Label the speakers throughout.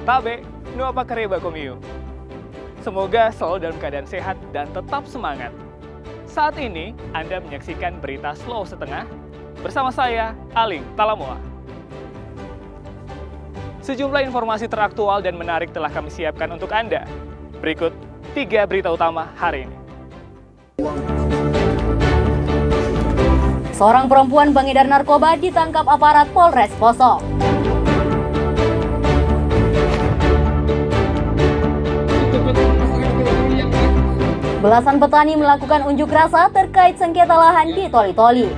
Speaker 1: Tabe, no apa kareba komiu. Semoga selalu dalam keadaan sehat dan tetap semangat. Saat ini, Anda menyaksikan berita Slow Setengah bersama saya, Aling Talamoa. Sejumlah informasi teraktual dan menarik telah kami siapkan untuk Anda. Berikut 3 berita utama hari ini.
Speaker 2: Seorang perempuan pengedar narkoba ditangkap aparat Polres Poso. Belasan petani melakukan unjuk rasa terkait sengketa lahan di Toli-Toli.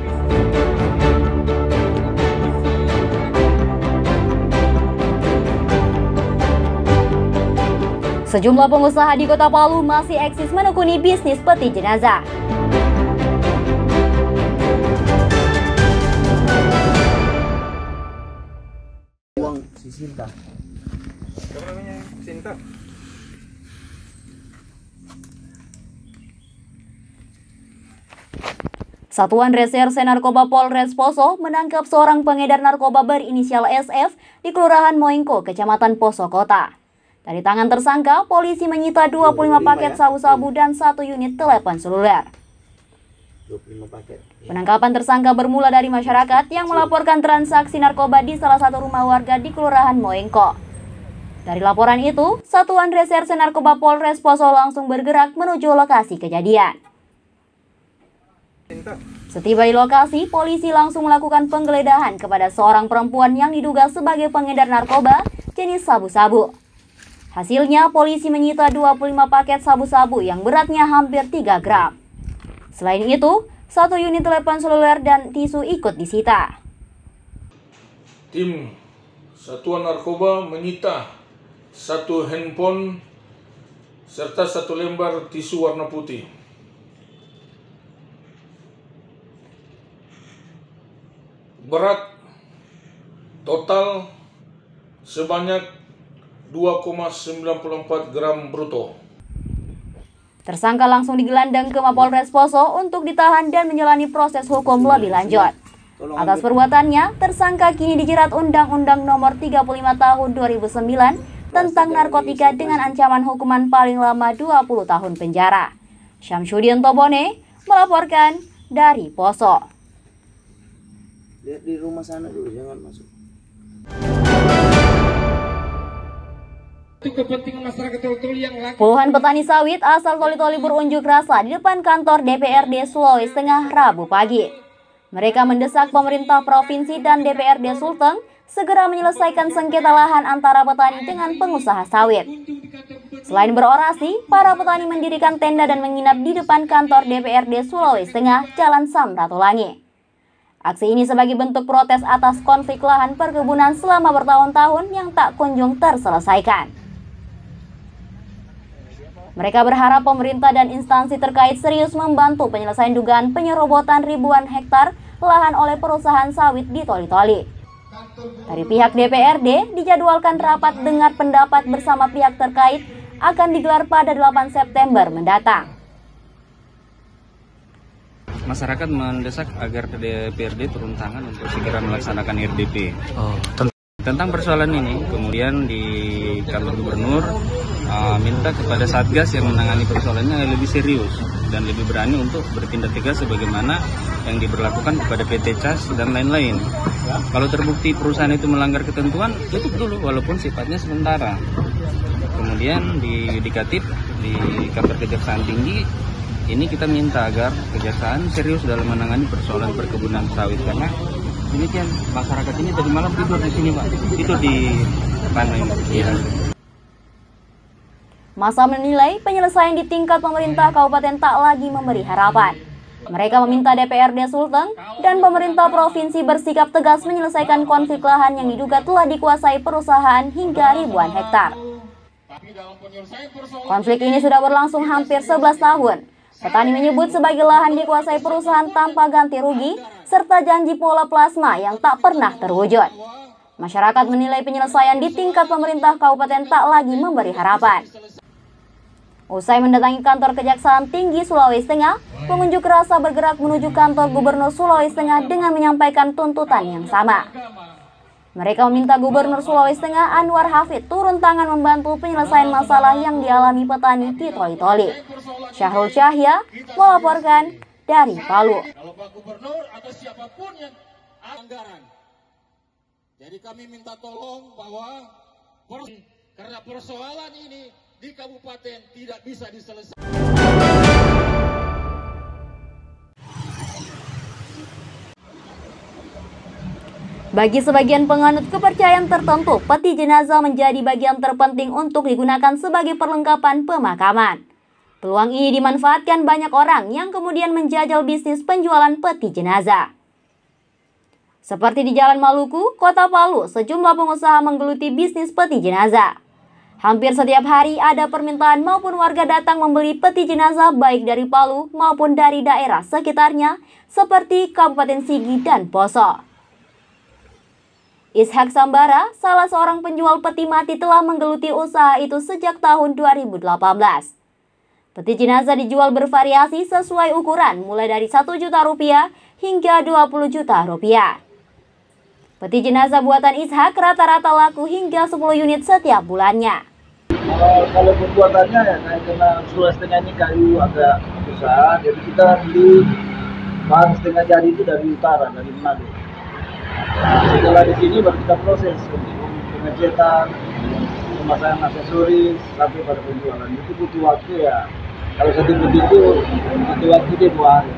Speaker 2: Sejumlah pengusaha di Kota Palu masih eksis menekuni bisnis peti jenazah.
Speaker 3: Uang si Sinta.
Speaker 4: Siapa namanya? Sinta.
Speaker 2: Satuan Reserse Narkoba Polres Poso menangkap seorang pengedar narkoba berinisial SF di Kelurahan Moengko, Kecamatan Poso Kota. Dari tangan tersangka, polisi menyita 25 paket sabu-sabu dan 1 unit telepon seluler.
Speaker 3: 25 paket.
Speaker 2: Penangkapan tersangka bermula dari masyarakat yang melaporkan transaksi narkoba di salah satu rumah warga di Kelurahan Moengko. Dari laporan itu, Satuan Reserse Narkoba Polres Poso langsung bergerak menuju lokasi kejadian. Setiba di lokasi, polisi langsung melakukan penggeledahan kepada seorang perempuan yang diduga sebagai pengedar narkoba jenis sabu-sabu. Hasilnya, polisi menyita 25 paket sabu-sabu yang beratnya hampir 3 gram. Selain itu, 1 unit telepon seluler dan tisu ikut disita.
Speaker 5: Tim Satuan Narkoba menyita 1 handphone serta 1 lembar tisu warna putih. Berat total sebanyak 2,94 gram bruto.
Speaker 2: Tersangka langsung digelandang ke Mapolres Poso untuk ditahan dan menjalani proses hukum lebih lanjut. Atas perbuatannya, tersangka kini dijerat Undang-Undang Nomor 35 Tahun 2009 tentang narkotika dengan ancaman hukuman paling lama 20 tahun penjara. Syamsuddin Tobone melaporkan dari Poso.
Speaker 3: Lihat di rumah sana dulu, jangan masuk.
Speaker 2: Puluhan petani sawit asal Toli-Toli berunjuk rasa di depan kantor DPRD Sulawesi Tengah Rabu pagi. Mereka mendesak pemerintah provinsi dan DPRD Sulteng segera menyelesaikan sengketa lahan antara petani dengan pengusaha sawit. Selain berorasi, para petani mendirikan tenda dan menginap di depan kantor DPRD Sulawesi Tengah Jalan Samratulangi. Aksi ini sebagai bentuk protes atas konflik lahan perkebunan selama bertahun-tahun yang tak kunjung terselesaikan. Mereka berharap pemerintah dan instansi terkait serius membantu penyelesaian dugaan penyerobotan ribuan hektar lahan oleh perusahaan sawit di Toli-Toli. Dari pihak DPRD, dijadwalkan rapat dengar pendapat bersama pihak terkait akan digelar pada 8 September mendatang.
Speaker 6: Masyarakat mendesak agar DPRD turun tangan untuk segera melaksanakan RDP. Tentang persoalan ini, kemudian di kantor gubernur minta kepada Satgas yang menangani persoalannya lebih serius dan lebih berani untuk bertindak tegas sebagaimana yang diberlakukan kepada PT CAS dan lain-lain. Kalau terbukti perusahaan itu melanggar ketentuan, tutup dulu walaupun sifatnya sementara. Kemudian di Yudikatif, di kantor Kejaksaan Tinggi, ini kita minta agar Kejaksaan serius dalam menangani persoalan perkebunan sawit karena demikian masyarakat ini tadi malam tidur di sini, Pak. Itu di mana ini? Ya.
Speaker 2: Masa menilai penyelesaian di tingkat pemerintah kabupaten tak lagi memberi harapan. Mereka meminta DPRD Sulteng dan pemerintah provinsi bersikap tegas menyelesaikan konflik lahan yang diduga telah dikuasai perusahaan hingga ribuan hektar. Konflik ini sudah berlangsung hampir 11 tahun. Petani menyebut sebagai lahan dikuasai perusahaan tanpa ganti rugi, serta janji pola plasma yang tak pernah terwujud. Masyarakat menilai penyelesaian di tingkat pemerintah kabupaten tak lagi memberi harapan. Usai mendatangi kantor Kejaksaan Tinggi Sulawesi Tengah, pengunjuk rasa bergerak menuju kantor Gubernur Sulawesi Tengah dengan menyampaikan tuntutan yang sama. Mereka meminta Gubernur Sulawesi Tengah Anwar Hafid turun tangan membantu penyelesaian masalah yang dialami petani di Toli-Toli. Syahrul Syahya melaporkan dari Palu.
Speaker 7: Kalau Pak Gubernur atau siapapun yang anggaran. Jadi kami minta tolong bahwa karena persoalan ini di kabupaten tidak bisa diselesaikan.
Speaker 2: Bagi sebagian penganut kepercayaan tertentu, peti jenazah menjadi bagian terpenting untuk digunakan sebagai perlengkapan pemakaman. Peluang ini dimanfaatkan banyak orang yang kemudian menjajal bisnis penjualan peti jenazah. Seperti di Jalan Maluku, Kota Palu, sejumlah pengusaha menggeluti bisnis peti jenazah. Hampir setiap hari ada permintaan maupun warga datang membeli peti jenazah baik dari Palu maupun dari daerah sekitarnya seperti Kabupaten Sigi dan Poso. Ishak Sambara, salah seorang penjual peti mati, telah menggeluti usaha itu sejak tahun 2018. Peti jenazah dijual bervariasi sesuai ukuran, mulai dari Rp1.000.000 hingga Rp20.000.000. Peti jenazah buatan Ishak rata-rata laku hingga 10 unit setiap bulannya.
Speaker 3: Kalau pembuatannya ya kayak kena Sulawesi Tengah ini kayu agak besar, jadi kita beli bahan setengah jadi itu dari utara, dari Manado. Setelah di sini baru kita proses pengecetan, pemasangan aksesoris sampai pada penjualan. Itu butuh waktu ya. Kalau satu peti itu butuh waktu dia 2 hari.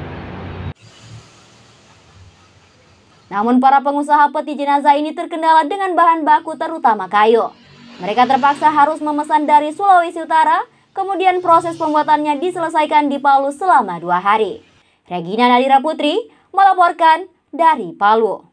Speaker 2: Namun para pengusaha peti jenazah ini terkendala dengan bahan baku terutama kayu. Mereka terpaksa harus memesan dari Sulawesi Utara, kemudian proses pembuatannya diselesaikan di Palu selama 2 hari. Regina Nadira Putri melaporkan dari Palu.